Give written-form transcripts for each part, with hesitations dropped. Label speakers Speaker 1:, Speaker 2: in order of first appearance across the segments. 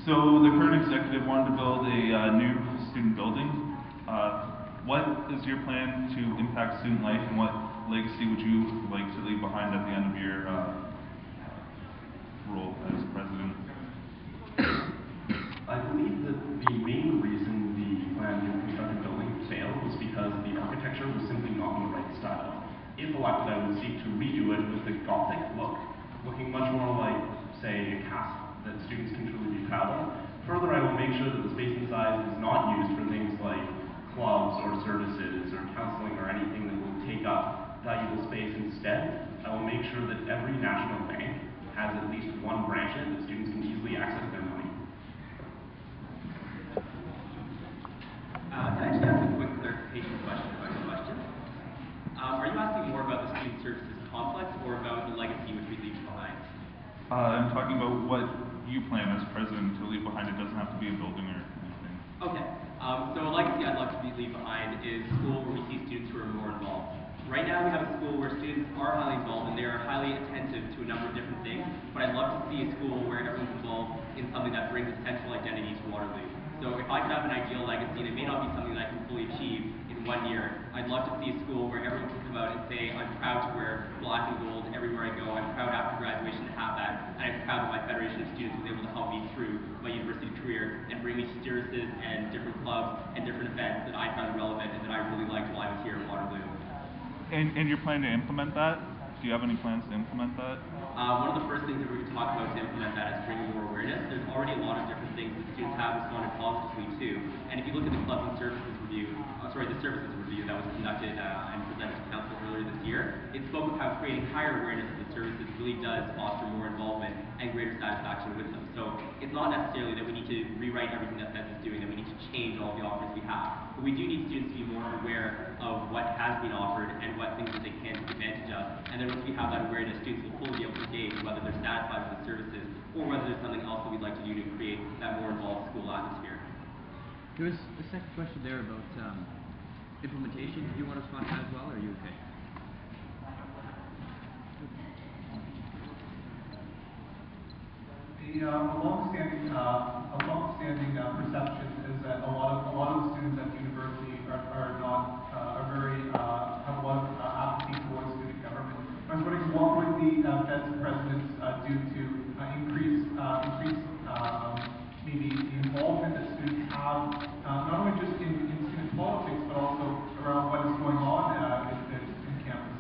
Speaker 1: So the current executive wanted to build a new student building. What is your plan to impact student life, and what legacy would you like to leave behind at the end of your role as president?
Speaker 2: I believe that the main reason the plan to construct a building failed was because the architecture was simply not in the right style. If elected, I would seek to redo it with a Gothic look, looking much more like, say, a castle that students can truly be proud of. Further, I will make sure that the space and size is not used for things like clubs or services or counseling or anything that will take up valuable space. Instead, I will make sure that every national bank has at least one branch in it that students can easily access their money.
Speaker 3: Can I just ask a quick clarification question about your question? Are you asking more about the student services complex or about the legacy which we leave behind?
Speaker 1: I'm talking about what you plan as president to leave behind. It doesn't have to be a building or anything.
Speaker 3: Okay. So a legacy I'd love to leave behind is a school where we see students who are more involved. Right now we have a school where students are highly involved and they are highly attentive to a number of different things, but I'd love to see a school where everyone's involved in something that brings a central identity to Waterloo. So if I could have an ideal legacy, and it may not be something that I can fully achieve in 1 year, I'd love to see a school where everyone can come out and say, I'm proud to wear black and gold everywhere I go, I'm proud after graduation to have that, and I'm proud that my Federation of Students was able to help me through my university career and bring me to services and different clubs and different events that I found relevant and that I really liked while I was here at Waterloo.
Speaker 1: And you're planning to implement that? Do you have any plans to implement that?
Speaker 3: One of the first things that we're going to talk about to implement that is bringing more awareness. There's already a lot of different things that students have responded positively to. And if you look at the clubs and services review, the services review that was conducted and presented to council earlier this year, it spoke of how creating higher awareness of the services really does foster more involvement and greater satisfaction with them. So it's not necessarily that we need to rewrite everything that FEDS is doing, that we need to change all the offers we have. But we do need students to be more aware of what has been offered and what things that they can take advantage of. And then once we have that awareness, students will fully be able to gauge whether they're satisfied with the services or whether there's something else that we'd like to do to create that more involved school atmosphere.
Speaker 4: There was a second question there about implementation. Did you want to respond to that as well, or are you okay?
Speaker 5: A long-standing perception is that a lot of the students at the university are not have a lot of apathy towards student government. I was wondering, what would the FEDS presidents do to increase maybe the involvement that students have, not only just in student politics, but also around what is going on in campus?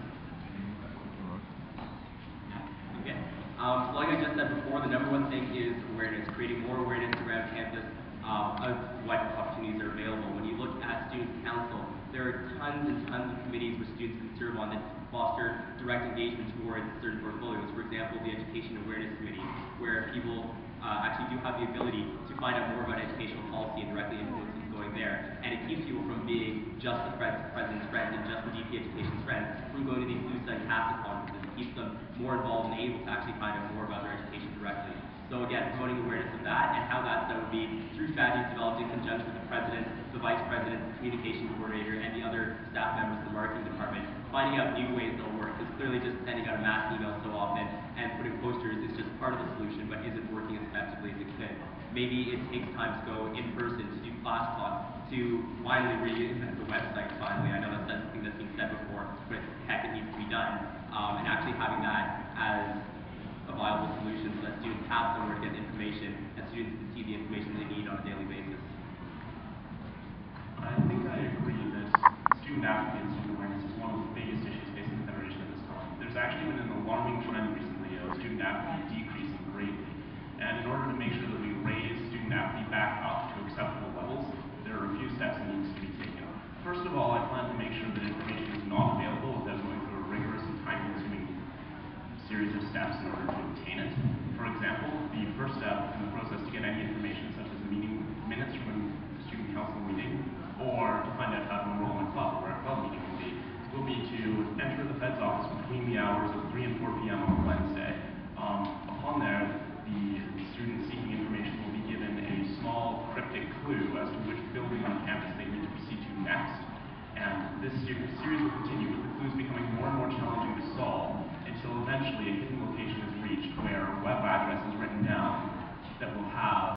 Speaker 3: Okay. So like I just said before, the number one thing is awareness, creating more awareness around campus of what opportunities are available. When you look at Student Council, there are tons and tons of committees where students can serve on that foster direct engagement towards certain portfolios. For example, the Education Awareness Committee, where people actually do have the ability to find out more about educational policy and directly influence what's going there. And it keeps people from being just the president's friend and just the VP Education's friend from going to these LUSA and CASA conferences. It keeps them more involved and able to actually find out more about their education directly. So again, promoting awareness of that, and how that's done would be through strategies developed in conjunction with the president, the vice president, the communication coordinator, and the other staff members of the marketing department, finding out new ways that'll work. Because clearly just sending out a mass email so often and putting posters is just part of the solution, but isn't working as effectively as it could. Maybe it takes time to go in person, to do class talks, to finally reinvent the website finally. I know that's something that's been said before, but heck, it needs to be done. And actually having that as a viable solution so that students have somewhere to get information and students can see the information they need on a daily basis.
Speaker 2: I think I agree that student apathy and student awareness is one of the biggest issues facing the Federation at this time. There's actually been an alarming trend recently of student apathy decreasing greatly. And in order to make sure that we raise student apathy back up to acceptable levels, there are a few steps that need to be taken. First of all, I plan to make sure that information is not available without going through a rigorous and time-consuming series of steps in order to obtain it. For example, the first step in the process to get any information, such as minutes from a student council meeting, or to find out how to enroll in a club, where a club meeting will be to enter the FEDS office between the hours of 3 and 4 p.m. on Wednesday. Upon there, the student seeking information will be given a small cryptic clue as to which building on campus they need to proceed to next. And this series will continue, with the clues becoming more and more challenging to solve, until eventually a hidden location is reached where a web address is written down that will have